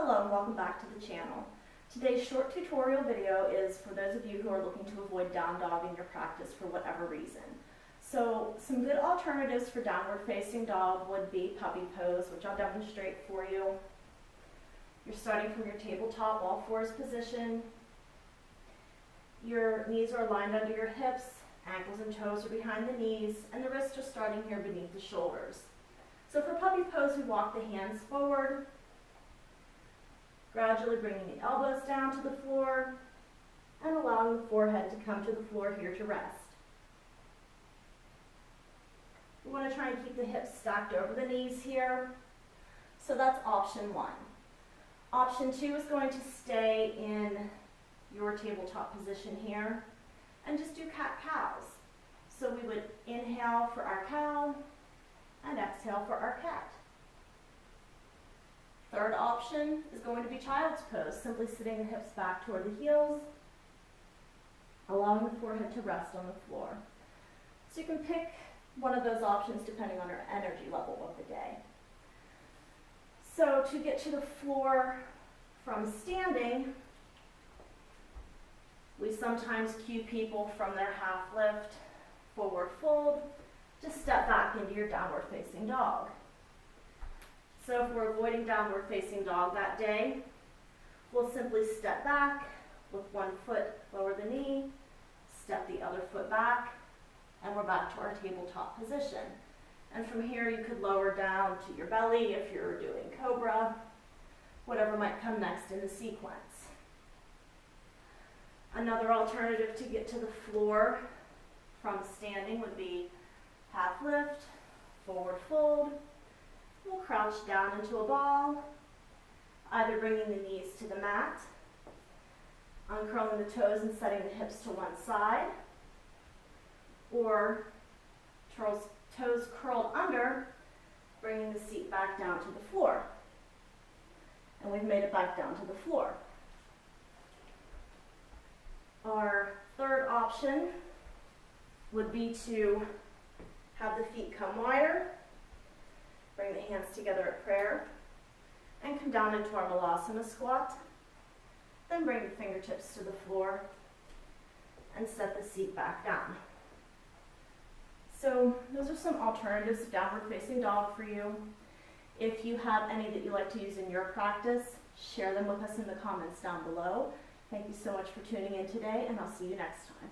Hello and welcome back to the channel. Today's short tutorial video is for those of you who are looking to avoid down dog in your practice for whatever reason. So some good alternatives for downward facing dog would be puppy pose, which I'll demonstrate for you. You're starting from your tabletop all fours position. Your knees are aligned under your hips, ankles and toes are behind the knees, and the wrists are starting here beneath the shoulders. So for puppy pose, we walk the hands forward, gradually bringing the elbows down to the floor and allowing the forehead to come to the floor here to rest. We want to try and keep the hips stacked over the knees here. So that's option one. Option two is going to stay in your tabletop position here and just do cat-cows. So we would inhale for our cow and exhale for our cat. Third option is going to be child's pose, simply sitting the hips back toward the heels, allowing the forehead to rest on the floor. So you can pick one of those options depending on your energy level of the day. So to get to the floor from standing, we sometimes cue people from their half lift, forward fold, to step back into your downward facing dog. So if we're avoiding downward facing dog that day, we'll simply step back with one foot, lower the knee, step the other foot back, and we're back to our tabletop position. And from here you could lower down to your belly if you're doing cobra, whatever might come next in the sequence. Another alternative to get to the floor from standing would be half lift, forward fold. We'll crouch down into a ball, either bringing the knees to the mat, uncurling the toes and setting the hips to one side, or toes curled under, bringing the seat back down to the floor. And we've made it back down to the floor. Our third option would be to have the feet come wider, bring the hands together at prayer, and come down into our Malasana squat. Then bring the fingertips to the floor and set the seat back down. So those are some alternatives to downward facing dog for you. If you have any that you like to use in your practice, share them with us in the comments down below. Thank you so much for tuning in today, and I'll see you next time.